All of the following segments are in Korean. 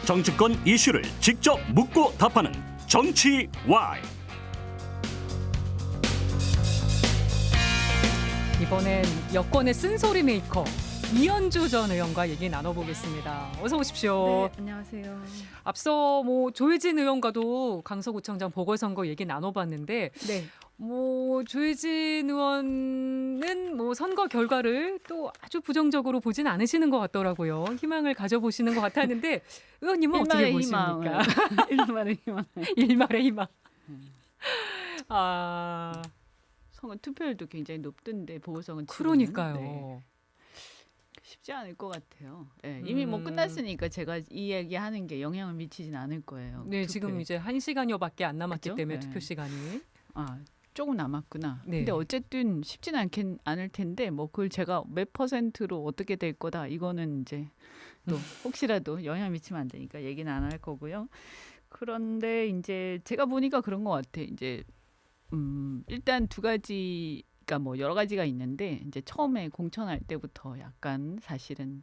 정치권 이슈를 직접 묻고 답하는 정치 와이. 이번엔 여권의 쓴소리 메이커 이현주 전 의원과 얘기 나눠보겠습니다. 어서 오십시오. 네, 안녕하세요. 앞서 조혜진 의원과도 강서구청장 보궐선거 얘기 나눠봤는데 네. 조혜진 의원은 선거 결과를 또 아주 부정적으로 보진 않으시는 것 같더라고요. 희망을 가져보시는 것 같았는데 의원님은 어떻게 보십니까? 일말의 희망. 일말의 희망. 선거 투표율도 굉장히 높던데 보궐선거 그러니까요. 네. 쉽지 않을 것 같아요. 네, 이미 끝났으니까 제가 이 얘기하는 게 영향을 미치진 않을 거예요. 네, 지금 이제 1시간여밖에 안 남았기 그죠? 때문에 네. 투표 시간이. 조금 남았구나. 네. 근데 어쨌든 쉽지는 않을 텐데 그걸 제가 몇 퍼센트로 어떻게 될 거다 이거는 이제 또 혹시라도 영향 미치면 안 되니까 얘기는 안 할 거고요. 그런데 이제 제가 보니까 그런 것 같아. 이제 일단 두 가지. 그러니까 여러 가지가 있는데 이제 처음에 공천할 때부터 약간 사실은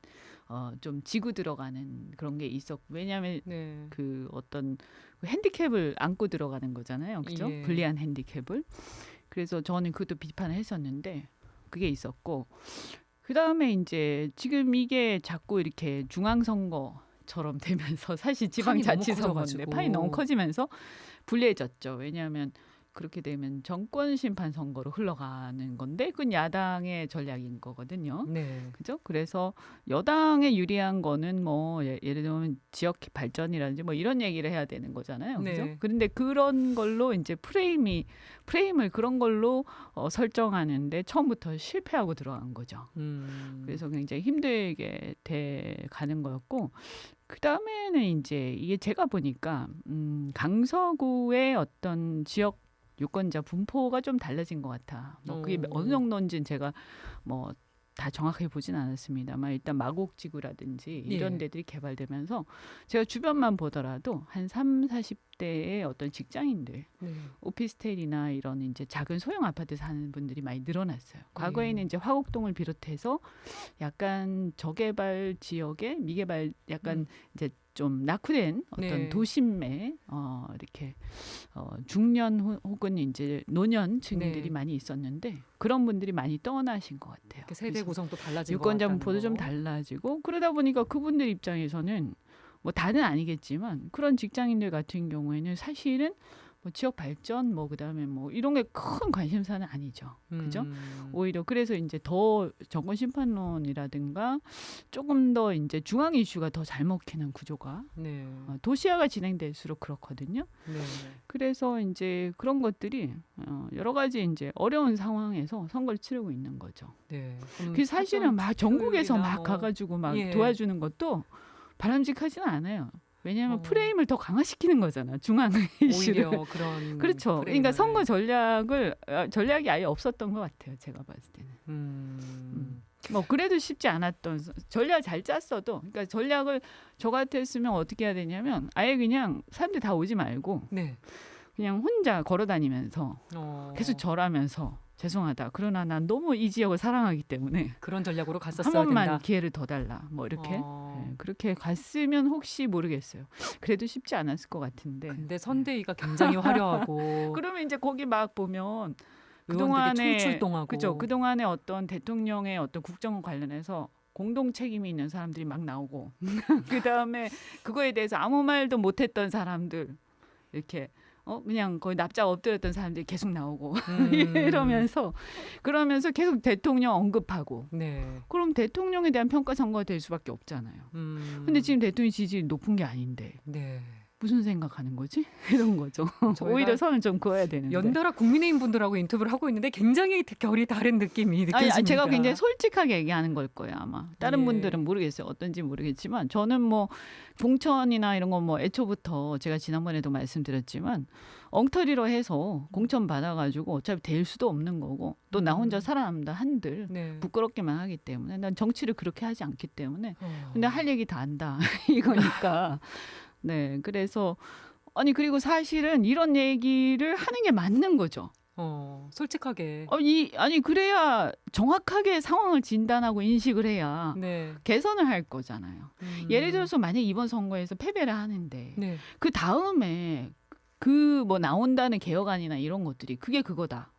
좀 지고 들어가는 그런 게 있었고 왜냐하면 네. 그 어떤 핸디캡을 안고 들어가는 거잖아요, 그죠? 예. 불리한 핸디캡을. 그래서 저는 그것도 비판을 했었는데 그게 있었고 그 다음에 이제 지금 이게 자꾸 이렇게 중앙선거처럼 되면서 사실 지방자치선거인데 판이 너무 커지면서 불리해졌죠. 왜냐하면 그렇게 되면 정권 심판 선거로 흘러가는 건데 그건 야당의 전략인 거거든요. 네. 그죠? 그래서 여당에 유리한 거는 예를 들면 지역 발전이라든지 이런 얘기를 해야 되는 거잖아요. 그죠? 네. 그런데 그런 걸로 이제 프레임을 그런 걸로 설정하는데 처음부터 실패하고 들어간 거죠. 그래서 굉장히 힘들게 돼 가는 거였고 그 다음에는 이제 이게 제가 보니까 강서구의 어떤 지역 유권자 분포가 좀 달라진 것 같아. 그게 어느 정도인지는 제가 다 정확하게 보진 않았습니다만 일단 마곡지구라든지 이런 데들이 개발되면서 제가 주변만 보더라도 한 40대의 어떤 직장인들, 오피스텔이나 이런 이제 작은 소형 아파트 사는 분들이 많이 늘어났어요. 과거에는 이제 화곡동을 비롯해서 약간 저개발 지역에 미개발 약간 이제 좀 낙후된 어떤 도심에 이렇게 중년 혹은 이제 노년층들이 많이 있었는데 그런 분들이 많이 떠나신 것 같아요. 세대 구성도 달라지고 유권자 분포도 좀 달라지고 그러다 보니까 그분들 입장에서는 다는 아니겠지만 그런 직장인들 같은 경우에는 사실은 지역 발전 그다음에 이런 게 큰 관심사는 아니죠. 그죠? 오히려 그래서 이제 더 정권 심판론이라든가 조금 더 이제 중앙 이슈가 더 잘 먹히는 구조가 도시화가 진행될수록 그렇거든요. 그래서 이제 그런 것들이 여러 가지 이제 어려운 상황에서 선거를 치르고 있는 거죠. 그 사실은 막 전국에서 막 가가지고 막 도와주는 것도 바람직하지는 않아요. 왜냐하면 프레임을 더 강화시키는 거잖아. 중앙 이슈를. 오히려 그런 그렇죠. 그러니까 선거 전략이 아예 없었던 것 같아요. 제가 봤을 때는. 그래도 쉽지 않았던 전략 잘 짰어도 그러니까 전략을 저 같았으면 어떻게 해야 되냐면 아예 그냥 사람들 다 오지 말고 그냥 혼자 걸어다니면서 계속 절하면서 죄송하다. 그러나 난 너무 이 지역을 사랑하기 때문에 그런 전략으로 갔었어야 한 번만 된다. 기회를 더 달라. 이렇게 그렇게 갔으면 혹시 모르겠어요. 그래도 쉽지 않았을 것 같은데. 근데 선대위가 굉장히 화려하고 그러면 이제 거기 막 보면 의원들이 총출동하고 그죠. 그동안에 어떤 대통령의 어떤 국정 관련해서 공동 책임이 있는 사람들이 막 나오고 그다음에 그거에 대해서 아무 말도 못했던 사람들 이렇게 그냥 거의 납작 엎드렸던 사람들이 계속 나오고 이러면서 그러면서 계속 대통령 언급하고 그럼 대통령에 대한 평가 선거가 될 수밖에 없잖아요. 근데 지금 대통령 지지율이 높은 게 아닌데 무슨 생각하는 거지? 이런 거죠. 오히려 선을 좀 그어야 되는데. 연달아 국민의힘 분들하고 인터뷰를 하고 있는데 굉장히 결이 다른 느낌이 느껴집니다. 제가 굉장히 솔직하게 얘기하는 걸 거예요 아마. 다른 분들은 모르겠어요. 어떤지 모르겠지만 저는 공천이나 이런 건 애초부터 제가 지난번에도 말씀드렸지만 엉터리로 해서 공천 받아가지고 어차피 될 수도 없는 거고 또 나 혼자 살아남다 한들 부끄럽기만 하기 때문에 난 정치를 그렇게 하지 않기 때문에 근데 할 얘기 다 한다 이거니까 그래서 그리고 사실은 이런 얘기를 하는 게 맞는 거죠. 솔직하게. 아니 그래야 정확하게 상황을 진단하고 인식을 해야 네. 개선을 할 거잖아요. 예를 들어서 만약 이번 선거에서 패배를 하는데 네. 그 다음에 그 뭐 나온다는 개혁안이나 이런 것들이 그게 그거다.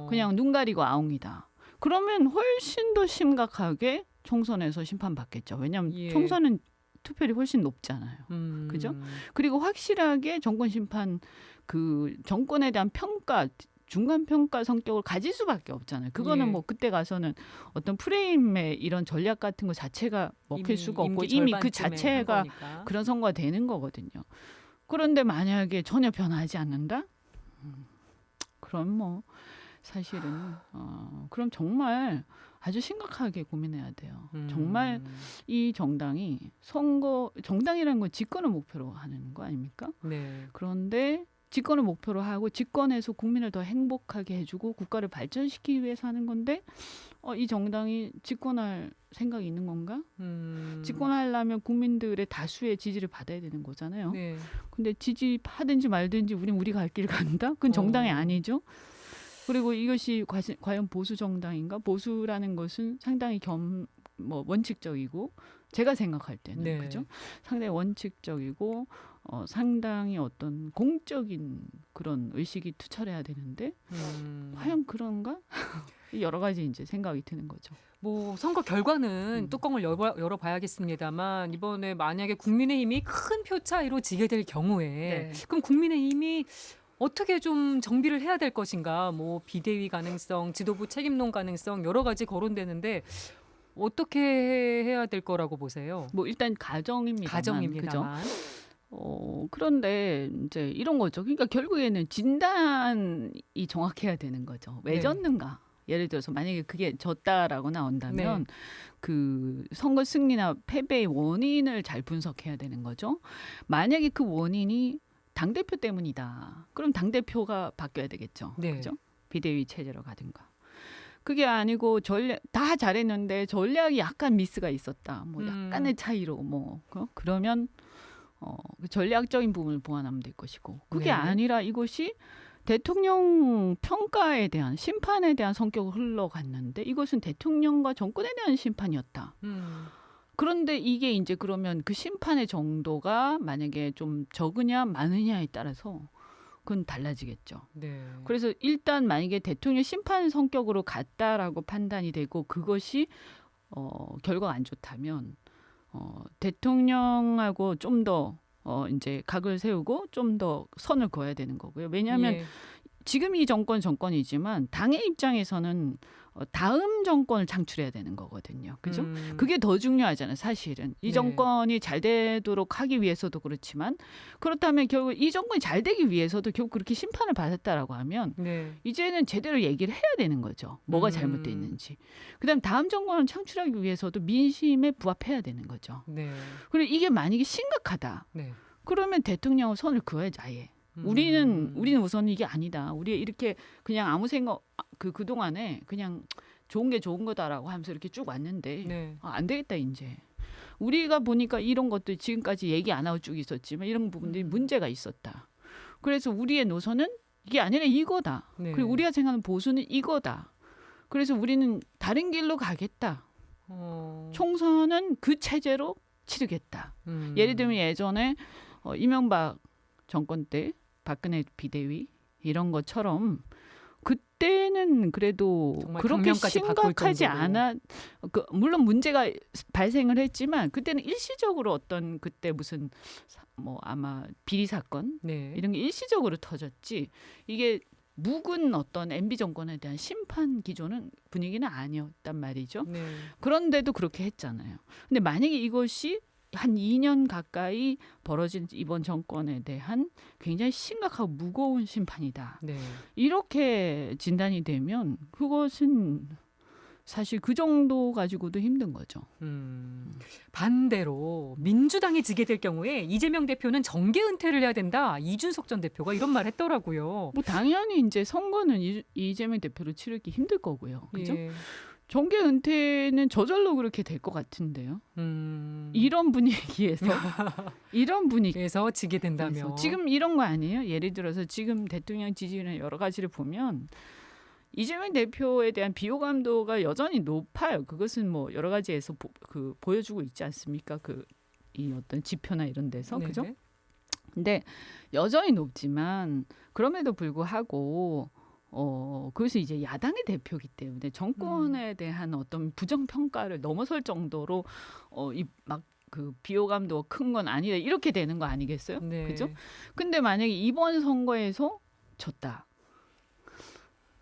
그냥 눈 가리고 아웅이다. 그러면 훨씬 더 심각하게 총선에서 심판받겠죠. 왜냐하면 예. 총선은 투표율이 훨씬 높잖아요. 그죠? 그리고 확실하게 정권 심판 그 정권에 대한 평가 중간 평가 성격을 가질 수밖에 없잖아요. 그거는 예. 뭐 그때 가서는 어떤 프레임의 이런 전략 같은 거 자체가 먹힐 수가 없고 이미 그 자체가 그런 선거가 되는 거거든요. 그런데 만약에 전혀 변하지 않는다? 그럼 뭐 사실은 그럼 정말 아주 심각하게 고민해야 돼요. 정말 이 정당이 정당이라는 건 집권을 목표로 하는 거 아닙니까? 네. 그런데 집권을 목표로 하고 집권해서 국민을 더 행복하게 해주고 국가를 발전시키기 위해서 하는 건데 이 정당이 집권할 생각이 있는 건가? 집권하려면 국민들의 다수의 지지를 받아야 되는 거잖아요. 네. 근데 지지하든지 말든지 우리가 갈 길 간다? 그건 정당이 아니죠. 그리고 이것이 과연 보수 정당인가? 보수라는 것은 상당히 원칙적이고 제가 생각할 때는 네. 그죠? 상당히 원칙적이고 상당히 어떤 공적인 그런 의식이 투철해야 되는데 과연 그런가? 여러 가지 이제 생각이 드는 거죠. 뭐 선거 결과는 뚜껑을 열어봐야겠습니다만 이번에 만약에 국민의힘이 큰 표 차이로 지게 될 경우에 네. 그럼 국민의힘이 어떻게 좀 정비를 해야 될 것인가? 뭐 비대위 가능성, 지도부 책임론 가능성 여러 가지 거론되는데 어떻게 해야 될 거라고 보세요? 뭐 일단 가정입니다만. 그죠? 그런데 이제 이런 거죠. 그러니까 결국에는 진단이 정확해야 되는 거죠. 왜 네. 졌는가? 예를 들어서 만약에 그게 졌다라고 나온다면 네. 그 선거 승리나 패배의 원인을 잘 분석해야 되는 거죠. 만약에 그 원인이 당대표 때문이다. 그럼 당대표가 바뀌어야 되겠죠. 네. 그죠? 비대위 체제로 가든가. 그게 아니고 다 잘했는데 전략이 약간 미스가 있었다. 뭐 약간의 차이로 그러면 그 전략적인 부분을 보완하면 될 것이고 그게 네. 아니라 이것이 대통령 평가에 대한 심판에 대한 성격을 흘러갔는데 이것은 대통령과 정권에 대한 심판이었다. 그런데 이게 이제 그러면 그 심판의 정도가 만약에 좀 적으냐 많으냐에 따라서 그건 달라지겠죠. 네. 그래서 일단 만약에 대통령 심판 성격으로 갔다라고 판단이 되고 그것이 결과가 안 좋다면 대통령하고 좀 더 이제 각을 세우고 좀 더 선을 그어야 되는 거고요. 왜냐하면 예. 지금 이 정권이지만 당의 입장에서는 다음 정권을 창출해야 되는 거거든요. 그죠? 그게 더 중요하잖아요. 사실은 이 네. 정권이 잘 되도록 하기 위해서도 그렇지만 그렇다면 결국 이 정권이 잘 되기 위해서도 결국 그렇게 심판을 받았다라고 하면 네. 이제는 제대로 얘기를 해야 되는 거죠. 뭐가 잘못돼 있는지. 그다음 다음 정권을 창출하기 위해서도 민심에 부합해야 되는 거죠. 네. 그리고 이게 만약에 심각하다. 네. 그러면 대통령은 선을 그어야지 아예. 우리는 우선 이게 아니다. 우리 이렇게 그냥 아무 생각 그동안에 그냥 좋은 게 좋은 거다라고 하면서 이렇게 쭉 왔는데 네. 안 되겠다 이제. 우리가 보니까 이런 것도 지금까지 얘기 안 하고 쭉 있었지만 이런 부분들이 문제가 있었다. 그래서 우리의 노선은 이게 아니라 이거다. 네. 그리고 우리가 생각하는 보수는 이거다. 그래서 우리는 다른 길로 가겠다. 총선은 그 체제로 치르겠다. 예를 들면 예전에 이명박 정권 때 박근혜 비대위 이런 것처럼 그때는 그래도 그렇게 심각하지 않아. 물론 문제가 발생을 했지만 그때는 일시적으로 어떤 그때 무슨 아마 비리 사건 네. 이런 게 일시적으로 터졌지. 이게 묵은 어떤 MB 정권에 대한 심판 기조는 분위기는 아니었단 말이죠. 네. 그런데도 그렇게 했잖아요. 근데 만약에 이것이 한 2년 가까이 벌어진 이번 정권에 대한 굉장히 심각하고 무거운 심판이다. 네. 이렇게 진단이 되면 그것은 사실 그 정도 가지고도 힘든 거죠. 반대로 민주당이 지게 될 경우에 이재명 대표는 정계 은퇴를 해야 된다. 이준석 전 대표가 이런 말 했더라고요. 뭐 당연히 이제 선거는 이재명 대표로 치르기 힘들 거고요. 그죠? 예. 정계 은퇴는 저절로 그렇게 될 것 같은데요. 이런 분위기에서 이런 그래서 지게 된다면 지금 이런 거 아니에요? 예를 들어서 지금 대통령 지지율의 여러 가지를 보면 이재명 대표에 대한 비호감도가 여전히 높아요. 그것은 뭐 여러 가지에서 보여주고 있지 않습니까? 이 어떤 지표나 이런 데서 네. 그죠? 근데 여전히 높지만 그럼에도 불구하고 그것이 이제 야당의 대표이기 때문에 정권에 대한 어떤 부정 평가를 넘어설 정도로 그 비호감도가 큰 건 아니다 이렇게 되는 거 아니겠어요? 네. 그죠? 근데 만약에 이번 선거에서 졌다.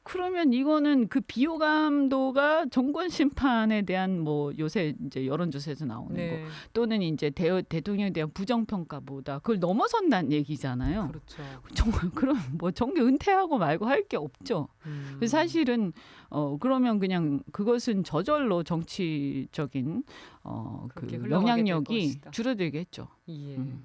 그러면 이거는 그 비호감도가 정권 심판에 대한 뭐 요새 이제 여론조사에서 나오는 네. 거 또는 이제 대통령에 대한 부정 평가보다 그걸 넘어선다는 얘기잖아요. 그렇죠. 정말 그럼 뭐 정계 은퇴하고 말고 할 게 없죠. 그래서 사실은 그러면 그냥 그것은 저절로 정치적인 그렇게 그 흘러가게 될 영향력이 것이다. 줄어들겠죠. 예. 음.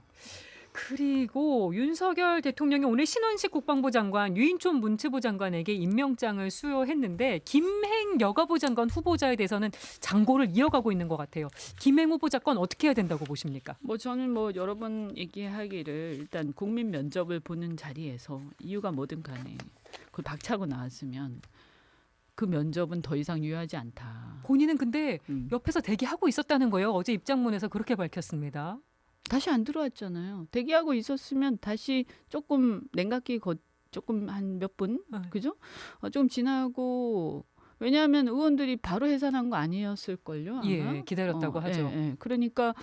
그리고 윤석열 대통령이 오늘 신원식 국방부 장관, 유인촌 문체부 장관에게 임명장을 수여했는데 김행 여가부 장관 후보자에 대해서는 장고를 이어가고 있는 것 같아요. 김행 후보자 건 어떻게 해야 된다고 보십니까? 뭐 저는 뭐 여러 번 얘기하기를 일단 국민 면접을 보는 자리에서 이유가 뭐든 간에 그걸 박차고 나왔으면 그 면접은 더 이상 유효하지 않다. 본인은 근데 음. 옆에서 대기하고 있었다는 거예요. 어제 입장문에서 그렇게 밝혔습니다. 다시 안 들어왔잖아요. 대기하고 있었으면 다시 조금 냉각기 조금 한 몇 분, 그죠? 좀 지나고 왜냐하면 의원들이 바로 해산한 거 아니었을걸요. 아마? 예, 기다렸다고 하죠. 예. 그러니까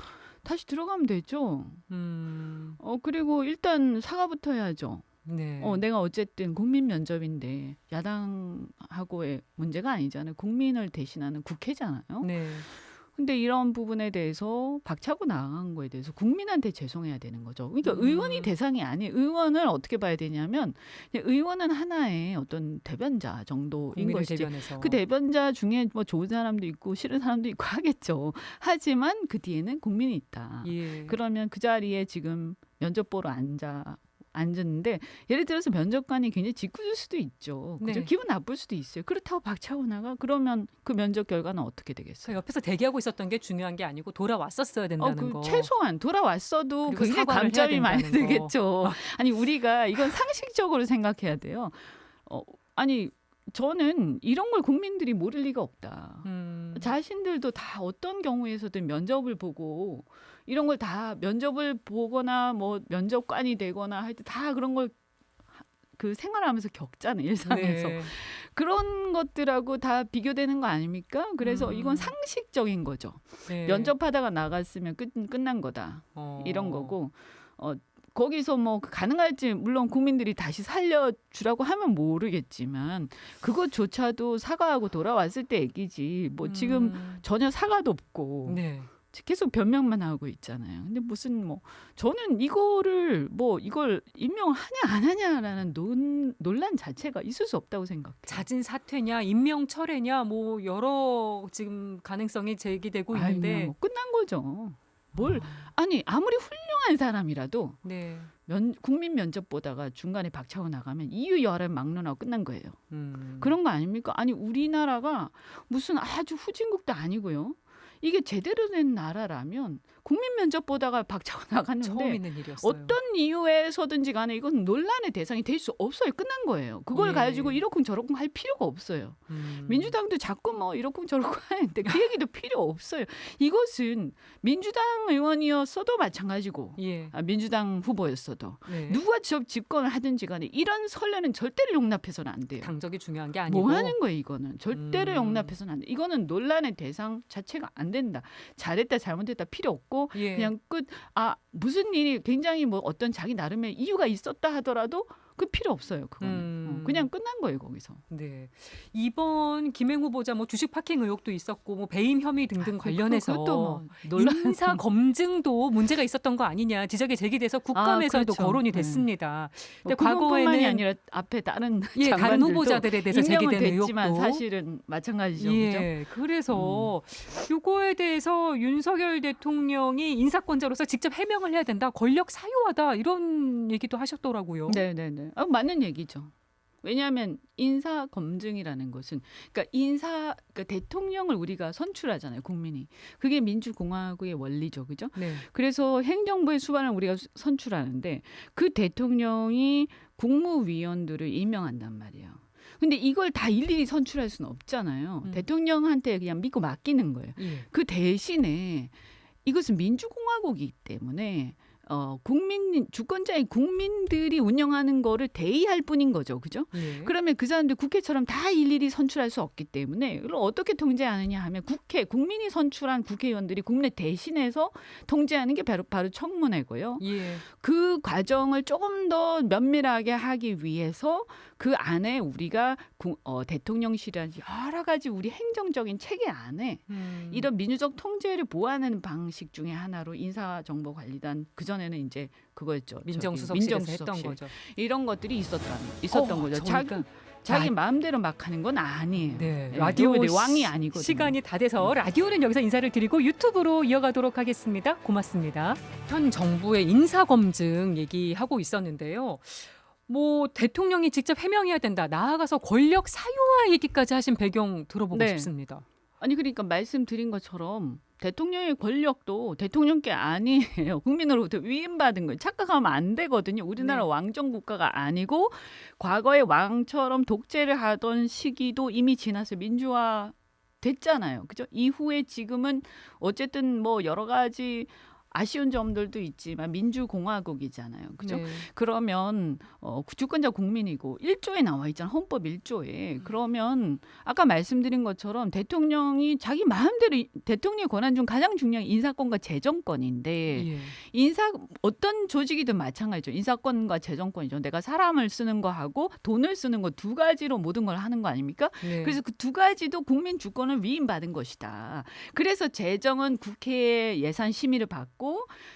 다시 들어가면 되죠. 음, 그리고 일단 사과부터 해야죠. 네. 내가 어쨌든 국민 면접인데 야당하고의 문제가 아니잖아요. 국민을 대신하는 국회잖아요. 네. 근데 이런 부분에 대해서 박차고 나간 거에 대해서 국민한테 죄송해야 되는 거죠. 그러니까 의원이 대상이 아니에요. 의원을 어떻게 봐야 되냐면 의원은 하나의 어떤 대변자 정도인 국민을 것이지. 대변해서. 그 대변자 중에 뭐 좋은 사람도 있고 싫은 사람도 있고 하겠죠. 하지만 그 뒤에는 국민이 있다. 예. 그러면 그 자리에 지금 면접 보러 앉았는데 예를 들어서 면접관이 굉장히 짓궂을 수도 있죠. 그죠? 네. 기분 나쁠 수도 있어요. 그렇다고 박차고 나가 그러면 그 면접 결과는 어떻게 되겠어요? 그 옆에서 대기하고 있었던 게 중요한 게 아니고 돌아왔었어야 된다는 거. 최소한 돌아왔어도 그리고 굉장히 사과를 해야 감점이 많이 된다는 거. 들겠죠. 아니 우리가 이건 상식적으로 생각해야 돼요. 아니 저는 이런 걸 국민들이 모를 리가 없다. 자신들도 다 어떤 경우에서든 면접을 보고 이런 걸 다 면접을 보거나 뭐 면접관이 되거나 할 때 다 그런 걸 그 생활하면서 겪잖아요. 일상에서. 네. 그런 것들하고 다 비교되는 거 아닙니까? 그래서 이건 상식적인 거죠. 네. 면접하다가 나갔으면 끝난 거다. 이런 거고 거기서 뭐 가능할지 물론 국민들이 다시 살려주라고 하면 모르겠지만 그것조차도 사과하고 돌아왔을 때 얘기지. 뭐 지금 전혀 사과도 없고 네. 계속 변명만 하고 있잖아요. 근데 무슨 뭐 저는 이걸 임명하냐 안 하냐라는 논란 자체가 있을 수 없다고 생각해요. 자진 사퇴냐, 임명 철회냐, 뭐 여러 지금 가능성이 제기되고 있는데 뭐 끝난 거죠. 아니 아무리 훌륭한 사람이라도 네. 국민 면접 보다가 중간에 박차고 나가면 이유 여하를 막론하고 끝난 거예요. 그런 거 아닙니까? 아니 우리나라가 무슨 아주 후진국도 아니고요. 이게 제대로 된 나라라면 국민 면접 보다가 박차고 나갔는데 처음 있는 일이었어요. 어떤 이유에서든지 간에 이건 논란의 대상이 될 수 없어요. 끝난 거예요. 그걸 예. 가지고 이러쿵저러쿵 할 필요가 없어요. 민주당도 자꾸 뭐 이러쿵저러쿵 하는데 그 얘기도 필요 없어요. 이것은 민주당 의원이었어도 마찬가지고 예. 민주당 후보였어도 네. 누가 집권을 하든지 간에 이런 선례는 절대로 용납해서는 안 돼요. 당적이 중요한 게 아니고 뭐 하는 거예요 이거는. 절대로 용납해서는 안 돼. 이거는 논란의 대상 자체가 안 된다. 잘했다 잘못했다 필요 없고 예. 그냥 무슨 일이 굉장히 뭐 어떤 자기 나름의 이유가 있었다 하더라도 그 필요 없어요. 그거는 그냥 끝난 거예요 거기서. 네. 이번 김행 후보자 뭐 주식 파킹 의혹도 있었고 뭐 배임 혐의 등등 관련해서 그것도 뭐 논란. 인사 검증도 문제가 있었던 거 아니냐 지적이 제기돼서 국감에서도 그렇죠. 거론이 네. 됐습니다. 근데 그것뿐만이 과거에는 아니라 앞에 다른 예, 다른 장관들도 후보자들에 대해서 임명은 제기된 됐지만 의혹도 사실은 마찬가지죠. 그죠? 예, 그래서 요거에 대해서 윤석열 대통령이 인사권자로서 직접 해명을 해야 된다. 권력 사유화다 이런 얘기도 하셨더라고요. 네네네. 맞는 얘기죠. 왜냐하면 인사 검증이라는 것은 그러니까 대통령을 우리가 선출하잖아요, 국민이. 그게 민주공화국의 원리죠, 그죠? 네. 그래서 행정부의 수반을 우리가 선출하는데 그 대통령이 국무위원들을 임명한단 말이에요. 근데 이걸 다 일일이 선출할 수는 없잖아요. 대통령한테 그냥 믿고 맡기는 거예요. 예. 그 대신에 이것은 민주공화국이기 때문에 주권자인 국민들이 운영하는 거를 대의할 뿐인 거죠. 그죠? 예. 그러면 그 사람들 국회처럼 다 일일이 선출할 수 없기 때문에 이걸 어떻게 통제하느냐 하면 국민이 선출한 국회의원들이 국내 대신해서 통제하는 게 바로 청문회고요. 예. 그 과정을 조금 더 면밀하게 하기 위해서 그 안에 우리가 대통령실이라든지 여러 가지 우리 행정적인 체계 안에 이런 민주적 통제를 보완하는 방식 중에 하나로 인사정보관리단 그전에는 이제 그거였죠. 민정수석실에서 했던 거죠. 이런 것들이 있었던 거죠. 자기 마음대로 막 하는 건 아니에요. 네, 라디오 왕이 아니거든요. 시간이 다 돼서 라디오는 여기서 인사를 드리고 유튜브로 이어가도록 하겠습니다. 고맙습니다. 현 정부의 인사검증 얘기하고 있었는데요. 뭐 대통령이 직접 해명해야 된다. 나아가서 권력 사유화 얘기까지 하신 배경 들어보고 네. 싶습니다. 아니 그러니까 말씀드린 것처럼 대통령의 권력도 대통령께 아니에요. 국민으로부터 위임받은 거예요. 착각하면 안 되거든요. 우리나라 네. 왕정 국가가 아니고 과거에 왕처럼 독재를 하던 시기도 이미 지나서 민주화 됐잖아요. 그죠? 이후에 지금은 어쨌든 뭐 여러 가지 아쉬운 점들도 있지만 민주공화국이잖아요. 그죠? 네. 그러면 주권자 국민이고 1조에 나와 있잖아요. 헌법 1조에. 그러면 아까 말씀드린 것처럼 대통령이 자기 마음대로 대통령의 권한 중 가장 중요한 인사권과 재정권인데 예. 어떤 조직이든 마찬가지죠. 인사권과 재정권이죠. 내가 사람을 쓰는 거하고 돈을 쓰는 거 두 가지로 모든 걸 하는 거 아닙니까? 네. 그래서 그 두 가지도 국민 주권을 위임받은 것이다. 그래서 재정은 국회의 예산 심의를 받고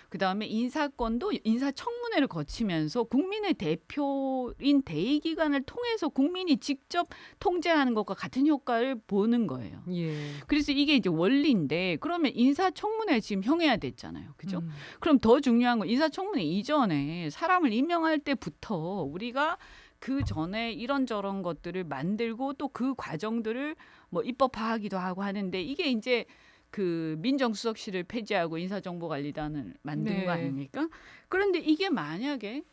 그다음에 인사권도 인사청문회를 거치면서 국민의 대표인 대의기관을 통해서 국민이 직접 통제하는 것과 같은 효과를 보는 거예요. 예. 그래서 이게 이제 원리인데 그러면 인사청문회 지금 형해야 됐잖아요. 그죠? 그럼 더 중요한 건 인사청문회 이전에 사람을 임명할 때부터 우리가 그 전에 이런저런 것들을 만들고 또 그 과정들을 뭐 입법화하기도 하고 하는데 이게 이제 그 민정수석실을 폐지하고 인사정보관리단을 만든 네. 거 아닙니까? 그런데 이게 만약에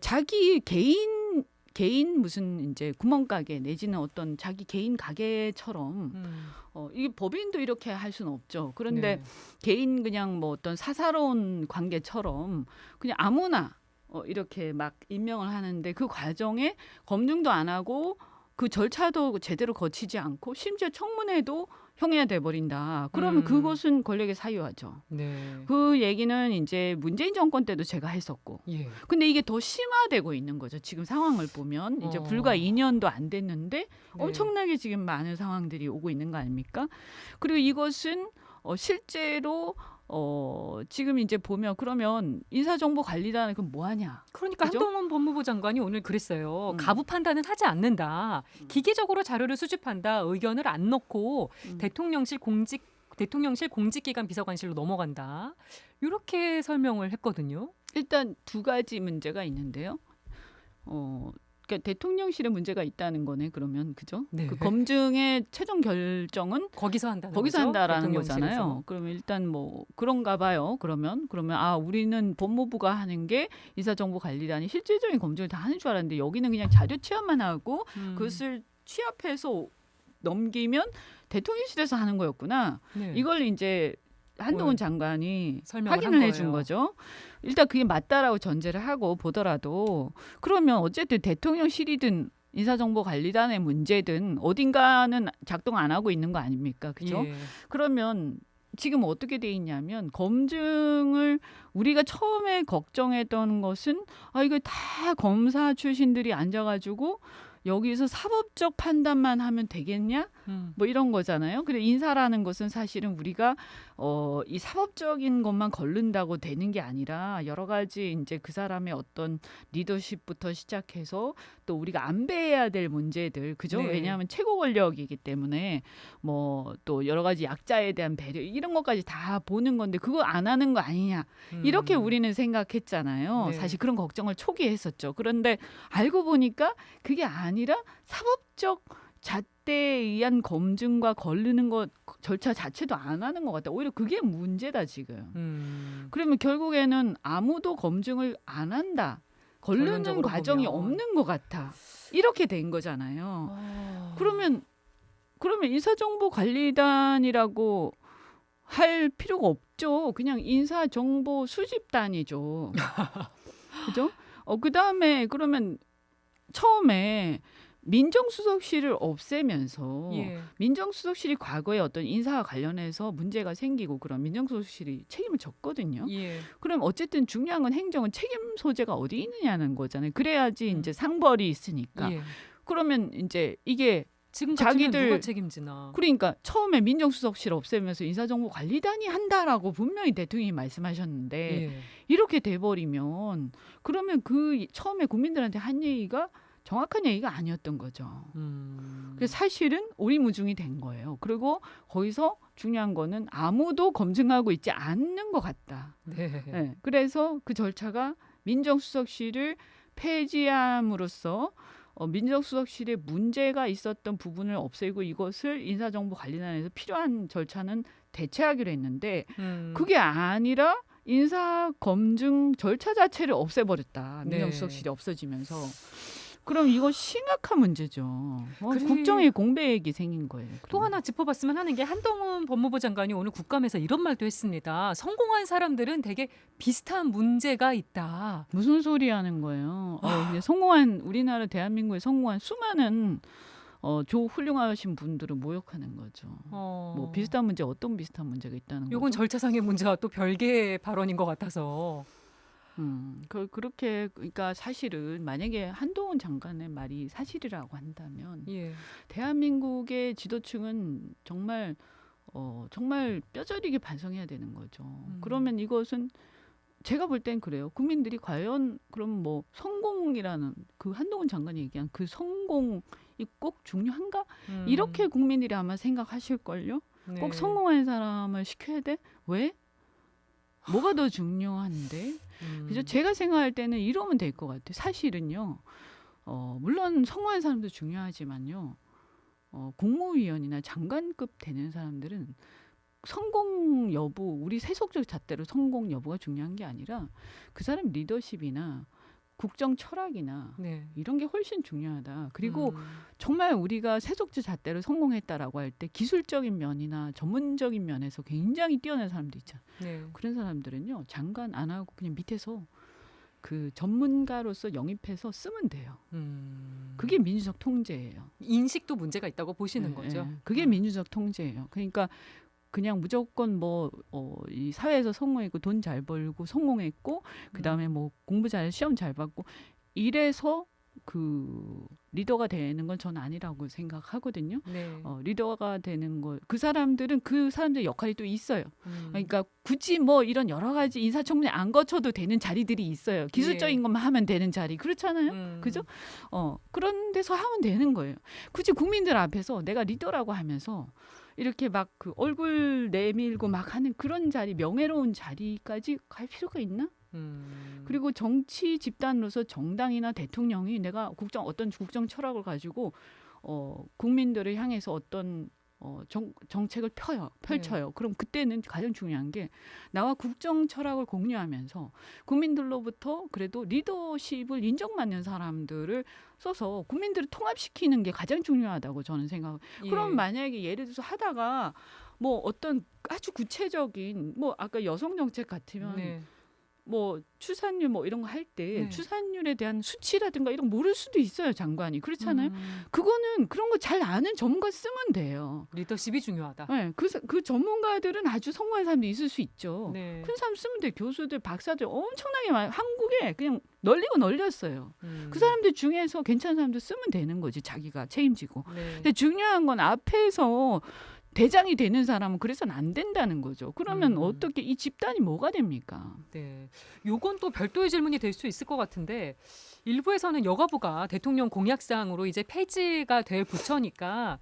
자기 개인 무슨 이제 구멍가게 내지는 어떤 자기 개인 가게처럼 이게 법인도 이렇게 할 수는 없죠. 그런데 네. 개인 그냥 뭐 어떤 사사로운 관계처럼 그냥 아무나 이렇게 막 임명을 하는데 그 과정에 검증도 안 하고 그 절차도 제대로 거치지 않고 심지어 청문회도 형해야 돼 버린다. 그러면 그것은 권력의 사유화죠. 네. 그 얘기는 이제 문재인 정권 때도 제가 했었고. 예. 근데 이게 더 심화되고 있는 거죠. 지금 상황을 보면 이제 불과 2년도 안 됐는데 네. 엄청나게 지금 많은 상황들이 오고 있는 거 아닙니까? 그리고 이것은 실제로 지금 이제 보면 그러면 인사정보관리단은 그럼 뭐 하냐? 그러니까 그죠? 한동훈 법무부 장관이 오늘 그랬어요. 가부 판단은 하지 않는다. 기계적으로 자료를 수집한다. 의견을 안 넣고 대통령실 공직기관 비서관실로 넘어간다. 이렇게 설명을 했거든요. 일단 두 가지 문제가 있는데요. 그러니까 대통령실에 문제가 있다는 거네. 그러면 그죠? 네. 그 검증의 최종 결정은 거기서 한다는 거기서 거죠? 한다라는 대통령실에서. 거잖아요. 그러면 일단 뭐 그런가 봐요. 그러면 우리는 법무부가 하는 게 인사정보관리단이 실질적인 검증을 다 하는 줄 알았는데 여기는 그냥 자료 취합만 하고 그것을 취합해서 넘기면 대통령실에서 하는 거였구나. 네. 이걸 이제 한동훈 장관이 설명을 확인을 한 해준 거예요. 거죠. 일단 그게 맞다라고 전제를 하고 보더라도 그러면 어쨌든 대통령실이든 인사정보관리단의 문제든 어딘가는 작동 안 하고 있는 거 아닙니까? 그죠? 예. 그러면 지금 어떻게 돼 있냐면 검증을 우리가 처음에 걱정했던 것은 이거 다 검사 출신들이 앉아가지고 여기서 사법적 판단만 하면 되겠냐? 뭐 이런 거잖아요. 그래 인사라는 것은 사실은 우리가 이 사법적인 것만 거른다고 되는 게 아니라 여러 가지 이제 그 사람의 어떤 리더십부터 시작해서 또 우리가 안배해야 될 문제들 그죠? 네. 왜냐하면 최고 권력이기 때문에 뭐 또 여러 가지 약자에 대한 배려 이런 것까지 다 보는 건데 그거 안 하는 거 아니냐 이렇게 우리는 생각했잖아요. 네. 사실 그런 걱정을 초기에 했었죠. 그런데 알고 보니까 그게 아니라 사법적 잣대에 의한 검증과 거르는 것 절차 자체도 안 하는 것 같다. 오히려 그게 문제다 지금. 그러면 결국에는 아무도 검증을 안 한다. 거르는 결론적으로 과정이 보면. 없는 것 같아. 이렇게 된 거잖아요. 그러면 인사정보관리단이라고 할 필요가 없죠. 그냥 인사정보 수집단이죠. 그죠? 그다음에 그러면 처음에 민정수석실을 없애면서 예. 민정수석실이 과거에 어떤 인사와 관련해서 문제가 생기고 그런 민정수석실이 책임을 졌거든요. 예. 그럼 어쨌든 중요한 건 행정은 책임 소재가 어디 있느냐는 거잖아요. 그래야지 음. 이제 상벌이 있으니까. 예. 그러면 이제 이게 지금 같으면 자기들- 누가 책임지나? 그러니까 처음에 민정수석실 없애면서 인사정보관리단이 한다라고 분명히 대통령이 말씀하셨는데 예. 이렇게 돼버리면 그러면 그 처음에 국민들한테 한 얘기가 정확한 얘기가 아니었던 거죠. 그래서 사실은 오리무중이 된 거예요. 그리고 거기서 중요한 거는 아무도 검증하고 있지 않는 것 같다. 네. 네, 그래서 그 절차가 민정수석실을 폐지함으로써 민정수석실에 문제가 있었던 부분을 없애고 이것을 인사정보관리단에서 필요한 절차는 대체하기로 했는데 그게 아니라 인사검증 절차 자체를 없애버렸다. 네. 민정수석실이 없어지면서. 그럼 이거 심각한 문제죠. 국정의 공백이 생긴 거예요. 또 하나 짚어봤으면 하는 게 한동훈 법무부 장관이 오늘 국감에서 이런 말도 했습니다. 성공한 사람들은 되게 비슷한 문제가 있다. 무슨 소리 하는 거예요? 이제 성공한 우리나라 대한민국에 성공한 수많은 훌륭하신 분들을 모욕하는 거죠. 뭐 비슷한 문제 어떤 비슷한 문제가 있다는 요건 거죠? 절차상의 문제와 또 별개의 발언인 것 같아서. 그렇게 그러니까 사실은 만약에 한동훈 장관의 말이 사실이라고 한다면 예. 대한민국의 지도층은 정말 정말 뼈저리게 반성해야 되는 거죠. 그러면 이것은 제가 볼 땐 그래요. 국민들이 과연 그럼 뭐 성공이라는 그 한동훈 장관이 얘기한 그 성공이 꼭 중요한가? 이렇게 국민들이 아마 생각하실걸요. 네. 꼭 성공한 사람을 시켜야 돼? 왜? 뭐가 더 중요한데? 그래서 제가 생각할 때는 이러면 될 것 같아요. 사실은요. 물론 성공한 사람도 중요하지만요. 국무위원이나 장관급 되는 사람들은 성공 여부, 우리 세속적 잣대로 성공 여부가 중요한 게 아니라 그 사람 리더십이나 국정 철학이나 네. 이런 게 훨씬 중요하다. 그리고 정말 우리가 세속적 잣대로 성공했다라고 할 때 기술적인 면이나 전문적인 면에서 굉장히 뛰어난 사람도 있잖아요. 네. 그런 사람들은요. 장관 안 하고 그냥 밑에서 그 전문가로서 영입해서 쓰면 돼요. 그게 민주적 통제예요. 인식도 문제가 있다고 보시는 예, 거죠. 예. 그게 민주적 통제예요. 그러니까 그냥 무조건 이 사회에서 성공했고 돈 잘 벌고 성공했고 그다음에 뭐 공부 잘 시험 잘 받고 이래서 그 리더가 되는 건 저는 아니라고 생각하거든요. 네. 리더가 되는 거 그 사람들은 그 사람들의 역할이 또 있어요. 그러니까 굳이 뭐 이런 여러 가지 인사청문회 안 거쳐도 되는 자리들이 있어요. 기술적인 예. 것만 하면 되는 자리 그렇잖아요. 그죠? 그런 데서 하면 되는 거예요. 굳이 국민들 앞에서 내가 리더라고 하면서 이렇게 막 그 얼굴 내밀고 막 하는 그런 자리, 명예로운 자리까지 갈 필요가 있나? 그리고 정치 집단으로서 정당이나 대통령이 내가 어떤 국정 철학을 가지고 국민들을 향해서 어떤 정책을 펼쳐요. 네. 그럼 그때는 가장 중요한 게 나와 국정 철학을 공유하면서 국민들로부터 그래도 리더십을 인정받는 사람들을 써서 국민들을 통합시키는 게 가장 중요하다고 저는 생각해요. 예. 그럼 만약에 예를 들어서 하다가 뭐 어떤 아주 구체적인 뭐 아까 여성 정책 같으면 네. 뭐 출산율 뭐 이런 거 할 때 네. 출산율에 대한 수치라든가 이런 거 모를 수도 있어요, 장관이. 그렇잖아요. 그거는 그런 거 잘 아는 전문가 쓰면 돼요. 리더십이 중요하다. 네, 그 전문가들은 아주 성공한 사람도 있을 수 있죠. 네. 큰 사람 쓰면 돼. 교수들, 박사들 엄청나게 많아요. 한국에 그냥 널리고 널렸어요. 그 사람들 중에서 괜찮은 사람들 쓰면 되는 거지. 자기가 책임지고. 네. 근데 중요한 건 앞에서 대장이 되는 사람은 그래서는 안 된다는 거죠. 그러면 어떻게 이 집단이 뭐가 됩니까? 네. 요건 또 별도의 질문이 될 수 있을 것 같은데 일부에서는 여가부가 대통령 공약사항으로 이제 폐지가 될 부처니까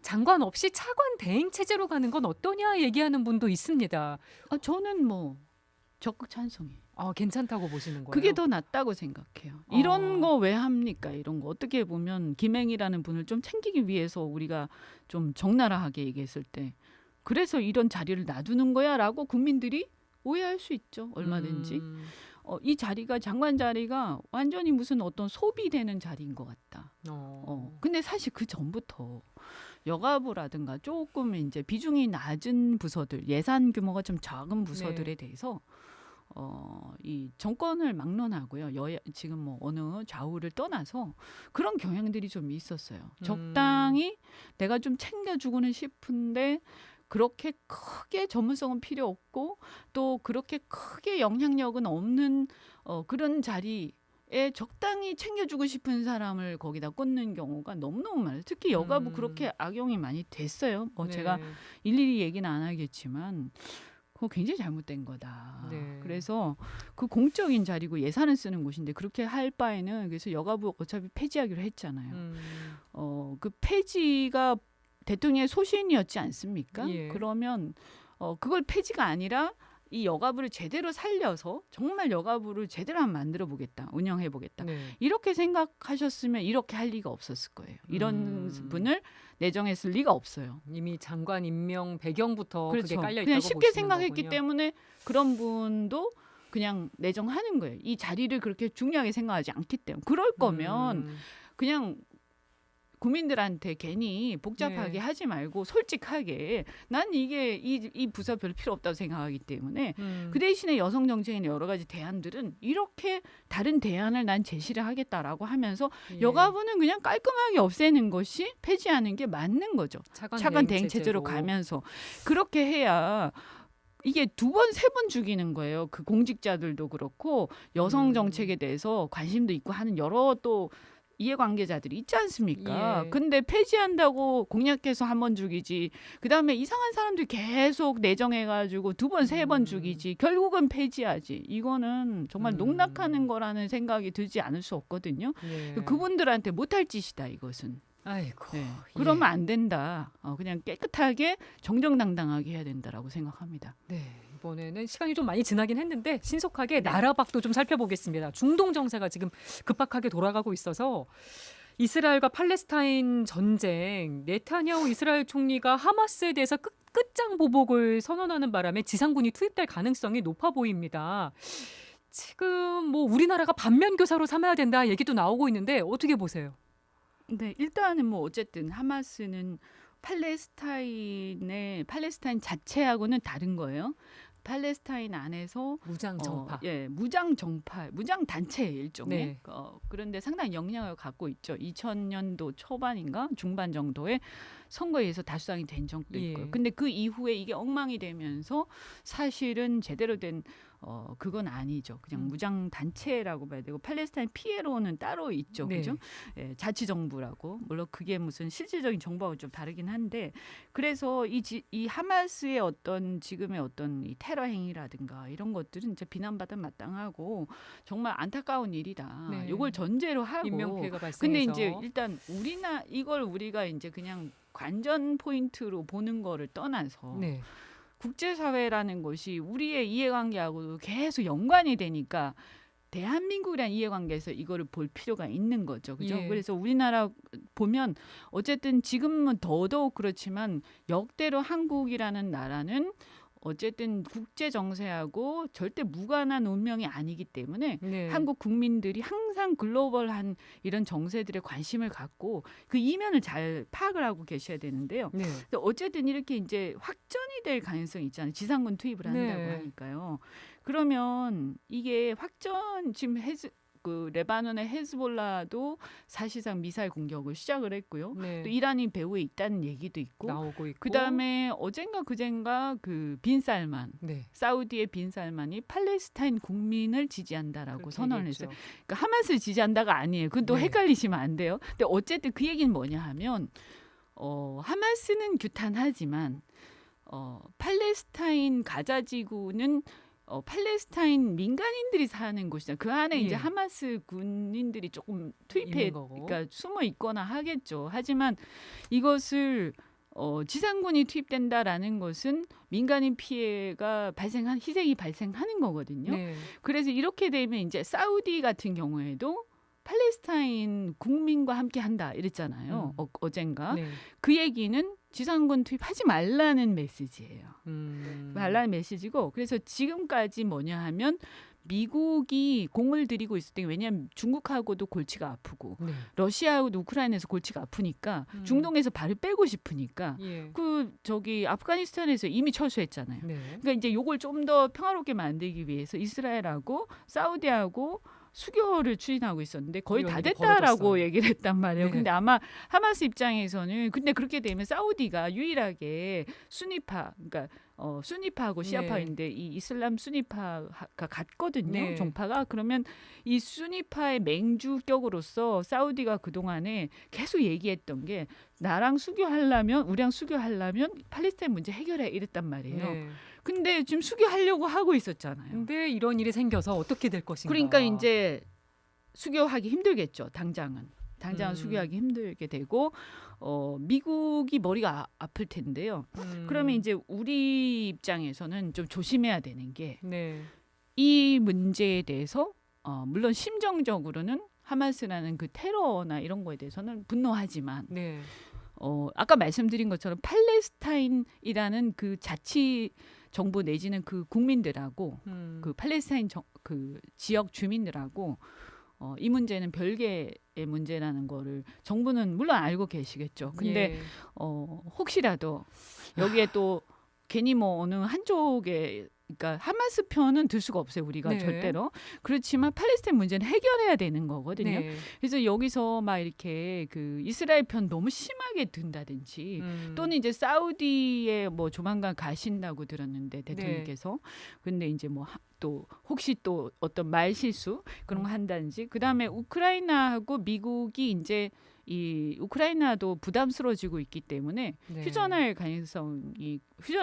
장관 없이 차관 대행 체제로 가는 건 어떠냐 얘기하는 분도 있습니다. 저는 뭐 적극 찬성해요. 괜찮다고 보시는 거예요? 그게 더 낫다고 생각해요. 이런 거 왜 합니까? 이런 거 어떻게 보면 김행이라는 분을 좀 챙기기 위해서 우리가 좀 적나라하게 얘기했을 때 그래서 이런 자리를 놔두는 거야라고 국민들이 오해할 수 있죠. 얼마든지. 이 자리가 장관 자리가 완전히 무슨 어떤 소비되는 자리인 것 같다. 근데 사실 그 전부터 여가부라든가 조금 이제 비중이 낮은 부서들, 예산 규모가 좀 작은 부서들에 대해서 이 정권을 막론하고요. 지금 뭐 어느 좌우를 떠나서 그런 경향들이 좀 있었어요. 적당히 내가 좀 챙겨주고는 싶은데 그렇게 크게 전문성은 필요 없고 또 그렇게 크게 영향력은 없는 그런 자리에 적당히 챙겨주고 싶은 사람을 거기다 꽂는 경우가 너무너무 많아요. 특히 여가부 그렇게 악용이 많이 됐어요. 뭐 네. 제가 일일이 얘기는 안 하겠지만 그거 굉장히 잘못된 거다. 네. 그래서 그 공적인 자리고 예산을 쓰는 곳인데 그렇게 할 바에는 그래서 여가부 어차피 폐지하기로 했잖아요. 그 폐지가 대통령의 소신이었지 않습니까? 예. 그러면 그걸 폐지가 아니라 이 여가부를 제대로 살려서 정말 여가부를 제대로 한번 만들어 보겠다. 운영해 보겠다. 네. 이렇게 생각하셨으면 이렇게 할 리가 없었을 거예요. 이런 분을 내정했을 리가 없어요. 이미 장관 임명 배경부터 그렇죠. 그게 깔려 있다고 그냥 쉽게 보시는 생각했기 거군요. 때문에 그런 분도 그냥 내정하는 거예요. 이 자리를 그렇게 중요하게 생각하지 않기 때문에. 그럴 거면 그냥 국민들한테 괜히 복잡하게 네. 하지 말고 솔직하게 난 이게 이 부서 별로 필요 없다고 생각하기 때문에 그 대신에 여성 정책이나 여러 가지 대안들은 이렇게 다른 대안을 난 제시를 하겠다라고 하면서 예. 여가부는 그냥 깔끔하게 없애는 것이 폐지하는 게 맞는 거죠. 차관 대행 체제로 가면서 그렇게 해야 이게 2번, 3번 죽이는 거예요. 그 공직자들도 그렇고 여성 정책에 대해서 관심도 있고 하는 여러 또 이해관계자들이 있지 않습니까? 예. 근데 폐지한다고 공약해서 1번 죽이지. 그다음에 이상한 사람들이 계속 내정해가지고 2번, 3번 죽이지. 결국은 폐지하지. 이거는 정말 농락하는 거라는 생각이 들지 않을 수 없거든요. 예. 그분들한테 못할 짓이다 이것은. 아이고. 네. 예. 그러면 안 된다. 그냥 깨끗하게 정정당당하게 해야 된다라고 생각합니다. 네, 이번에는 시간이 좀 많이 지나긴 했는데 신속하게 나라 밖도 좀 살펴보겠습니다. 중동 정세가 지금 급박하게 돌아가고 있어서 이스라엘과 팔레스타인 전쟁, 네타냐후 이스라엘 총리가 하마스에 대해서 끝장 보복을 선언하는 바람에 지상군이 투입될 가능성이 높아 보입니다. 지금 뭐 우리나라가 반면 교사로 삼아야 된다 얘기도 나오고 있는데 어떻게 보세요? 네, 일단은 뭐 어쨌든 하마스는 팔레스타인 자체하고는 다른 거예요. 팔레스타인 안에서 무장 정파. 무장 정파, 무장 단체 일종의. 네. 그런데 상당히 영향을 갖고 있죠. 2000년도 초반인가 중반 정도에 선거에 의해서 다수당이 된 적도 예. 있고요. 근데 그 이후에 이게 엉망이 되면서 사실은 제대로 된 그건 아니죠. 그냥 무장 단체라고 봐야 되고 팔레스타인 피에로는 따로 있죠. 네. 그죠? 자치정부라고. 물론 그게 무슨 실질적인 정부하고 좀 다르긴 한데 그래서 이 하마스의 지금의 어떤 이 테러 행위라든가 이런 것들은 진짜 비난받아 마땅하고 정말 안타까운 일이다. 네. 이걸 전제로 하고 인명 피해가 발생해서. 근데 이제 일단 이걸 우리가 이제 그냥 관전 포인트로 보는 거를 떠나서 네. 국제사회라는 것이 우리의 이해관계하고도 계속 연관이 되니까 대한민국이라는 이해관계에서 이거를 볼 필요가 있는 거죠. 그죠? 예. 그래서 우리나라 보면 어쨌든 지금은 더더욱 그렇지만 역대로 한국이라는 나라는 어쨌든 국제 정세하고 절대 무관한 운명이 아니기 때문에 네. 한국 국민들이 항상 글로벌한 이런 정세들에 관심을 갖고 그 이면을 잘 파악을 하고 계셔야 되는데요. 네. 어쨌든 이렇게 이제 확전이 될 가능성이 있잖아요. 지상군 투입을 한다고 네. 하니까요. 그러면 이게 확전 지금 그 레바논의 헤즈볼라도 사실상 미사일 공격을 시작을 했고요. 네. 또 이란이 배후에 있다는 얘기도 있고, 나오고 있고. 그다음에 어젠가 그젠가 그 빈 살만 네. 사우디의 빈 살만이 팔레스타인 국민을 지지한다라고 그렇게 선언을 얘기했죠. 했어요. 그러니까 하마스를 지지한다가 아니에요. 그건 또 네. 헷갈리시면 안 돼요. 근데 어쨌든 그 얘기는 뭐냐 하면 하마스는 규탄하지만 팔레스타인 가자 지구는 팔레스타인 민간인들이 사는 곳이잖아요. 그 안에 이제 예. 하마스 군인들이 조금 있는 거고. 그러니까 숨어 있거나 하겠죠. 하지만 이것을 지상군이 투입된다라는 것은 민간인 피해가 희생이 발생하는 거거든요. 네. 그래서 이렇게 되면 이제 사우디 같은 경우에도 팔레스타인 국민과 함께 한다 이랬잖아요. 어젠가. 네. 그 얘기는 지상군 투입하지 말라는 메시지예요. 말라는 메시지고, 그래서 지금까지 뭐냐 하면 미국이 공을 들이고 있을 때, 왜냐하면 중국하고도 골치가 아프고 네. 러시아하고도 우크라이나에서 골치가 아프니까 중동에서 발을 빼고 싶으니까 예. 아프가니스탄에서 이미 철수했잖아요. 네. 그러니까 이제 요걸 좀 더 평화롭게 만들기 위해서 이스라엘하고 사우디하고 수교를 추진하고 있었는데 거의 이런 다 일이 됐다라고 벌어졌어요. 얘기를 했단 말이에요. 네. 근데 아마 하마스 입장에서는 근데 그렇게 되면 사우디가 유일하게 수니파, 그러니까 수니파하고 시아파인데 이 이슬람 수니파가 같거든요. 네. 종파가. 그러면 이 수니파의 맹주격으로서 사우디가 그동안에 계속 얘기했던 게 우리랑 수교하려면 팔레스타인 문제 해결해 이랬단 말이에요. 네. 근데 지금 수교하려고 하고 있었잖아요. 근데 이런 일이 생겨서 어떻게 될 것인가. 그러니까 이제 수교하기 힘들겠죠. 당장은 수교하기 힘들게 되고 미국이 머리가 아플 텐데요. 그러면 이제 우리 입장에서는 좀 조심해야 되는 게 이 네. 문제에 대해서 물론 심정적으로는 하마스라는 그 테러나 이런 거에 대해서는 분노하지만 네. 아까 말씀드린 것처럼 팔레스타인이라는 그 자치 정부 내지는 그 국민들하고 그 팔레스타인 그 지역 주민들하고 이 문제는 별개의 문제라는 거를 정부는 물론 알고 계시겠죠. 근데 예. 혹시라도 여기에 또 괜히 뭐 어느 한쪽에 그러니까 하마스 편은 들 수가 없어요. 우리가 네. 절대로. 그렇지만 팔레스타인 문제는 해결해야 되는 거거든요. 네. 그래서 여기서 막 이렇게 그 이스라엘 편 너무 심하게 든다든지 또는 이제 사우디에 뭐 조만간 가신다고 들었는데 대통령께서 근데 이제 뭐 또 혹시 또 어떤 말 실수 그런 거 한다든지 그다음에 우크라이나하고 미국이 이제 이 우크라이나도 부담스러워지고 있기 때문에 네. 휴전을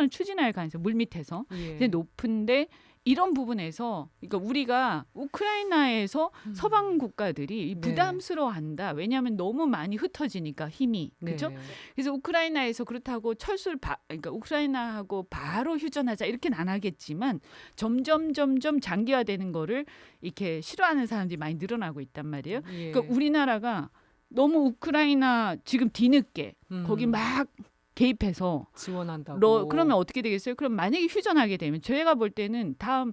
추진할 가능성이 물밑에서 예. 높은데 이런 부분에서 그러니까 우리가 우크라이나에서 서방 국가들이 네. 부담스러워한다. 왜냐하면 너무 많이 흩어지니까 힘이 그렇죠. 네. 그래서 우크라이나에서 그렇다고 그러니까 우크라이나하고 바로 휴전하자 이렇게는 안 하겠지만 점점 장기화되는 거를 이렇게 싫어하는 사람들이 많이 늘어나고 있단 말이에요. 예. 그러니까 우리나라가 너무 우크라이나 지금 뒤늦게 거기 막 개입해서 지원한다고. 그러면 어떻게 되겠어요? 그럼 만약에 휴전하게 되면 저희가 볼 때는 다음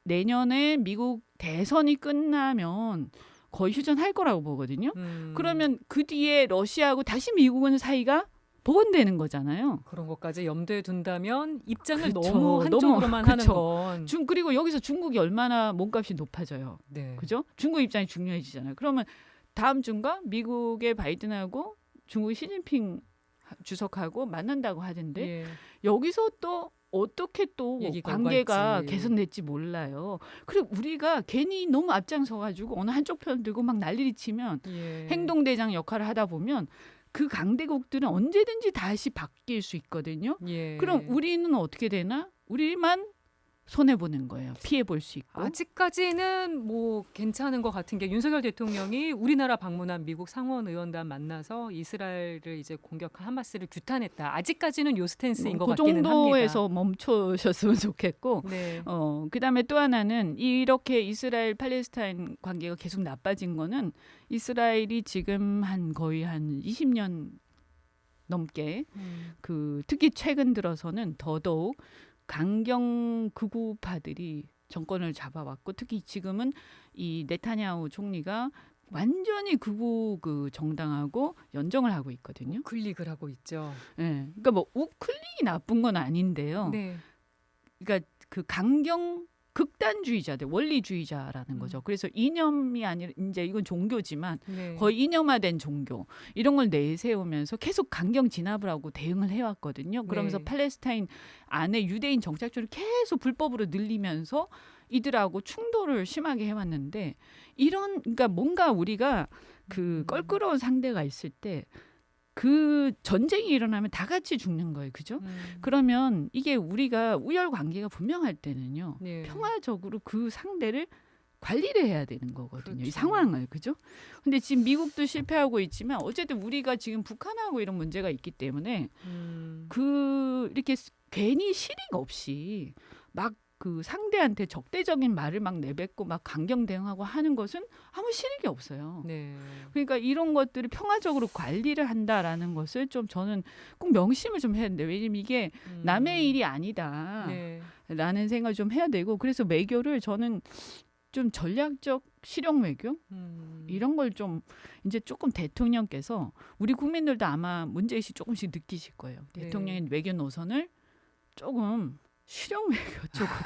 내년에 미국 대선이 끝나면 거의 휴전할 거라고 보거든요. 그러면 그 뒤에 러시아하고 다시 미국은 사이가 복원되는 거잖아요. 그런 것까지 염두에 둔다면 입장을 그쵸. 너무 한쪽으로만 하는 그쵸. 건. 그리고 여기서 중국이 얼마나 몸값이 높아져요. 네. 그죠? 중국 입장이 중요해지잖아요. 그러면 다음 주인가 미국의 바이든하고 중국의 시진핑 주석하고 만난다고 하던데 예. 여기서 또 어떻게 또 얘기가 관계가 오갈지. 개선될지 몰라요. 그리고 우리가 괜히 너무 앞장서가지고 어느 한쪽 편 들고 막 난리를 치면 예. 행동대장 역할을 하다 보면 그 강대국들은 언제든지 다시 바뀔 수 있거든요. 예. 그럼 우리는 어떻게 되나? 우리만 손해 보는 거예요. 피해 볼 수 있고. 아직까지는 뭐 괜찮은 것 같은 게 윤석열 대통령이 우리나라 방문한 미국 상원 의원단 만나서 이스라엘을 이제 공격한 하마스를 규탄했다. 아직까지는 요 스탠스인 것 그 같기는 정도에서 합니다. 멈추셨으면 좋겠고. 네. 그다음에 또 하나는 이렇게 이스라엘 팔레스타인 관계가 계속 나빠진 거는 이스라엘이 지금 거의 한 20년 넘게 특히 최근 들어서는 더더욱 강경 극우파들이 정권을 잡아왔고 특히 지금은 이 네타냐후 총리가 완전히 극우 그 정당하고 연정을 하고 있거든요. 클릭을 하고 있죠. 네. 그러니까 뭐 우클릭이 나쁜 건 아닌데요. 네. 그러니까 그 강경 극단주의자들, 원리주의자라는 거죠. 그래서 이념이 아니라 이제 이건 종교지만 네. 거의 이념화된 종교 이런 걸 내세우면서 계속 강경 진압을 하고 대응을 해왔거든요. 그러면서 네. 팔레스타인 안에 유대인 정착주를 계속 불법으로 늘리면서 이들하고 충돌을 심하게 해왔는데 그러니까 뭔가 우리가 그 껄끄러운 상대가 있을 때 그 전쟁이 일어나면 다 같이 죽는 거예요, 그죠? 그러면 이게 우리가 우열 관계가 분명할 때는요, 네. 평화적으로 그 상대를 관리를 해야 되는 거거든요. 그렇죠. 이 상황을, 그죠? 근데 지금 미국도 실패하고 있지만 어쨌든 우리가 지금 북한하고 이런 문제가 있기 때문에 이렇게 괜히 실익 없이 막 그 상대한테 적대적인 말을 막 내뱉고 막 강경 대응하고 하는 것은 아무 실익이 없어요. 네. 그러니까 이런 것들을 평화적으로 관리를 한다라는 것을 좀 저는 꼭 명심을 좀 해야 되는데 왜냐면 이게 남의 일이 아니다라는 네. 생각을 좀 해야 되고 그래서 외교를 저는 좀 전략적 실용 외교 이런 걸 좀 이제 조금 대통령께서 우리 국민들도 아마 문제의식 조금씩 느끼실 거예요. 네. 대통령의 외교 노선을 조금 실용 외교 쪽으로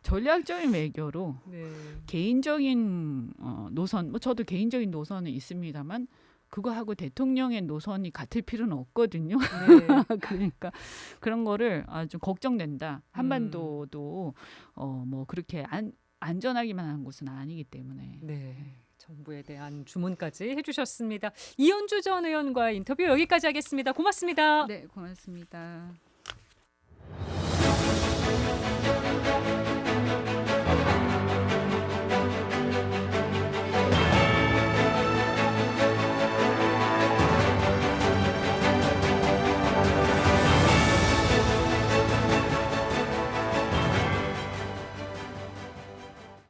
전략적인 외교로 네. 개인적인 노선 뭐 저도 개인적인 노선은 있습니다만 그거하고 대통령의 노선이 같을 필요는 없거든요. 네. 그러니까 그런 거를 좀 걱정된다. 한반도도 뭐 그렇게 안전하기만 한 곳은 아니기 때문에. 네. 정부에 대한 주문까지 해주셨습니다. 이현주 전 의원과 인터뷰 여기까지 하겠습니다. 고맙습니다. 네, 고맙습니다.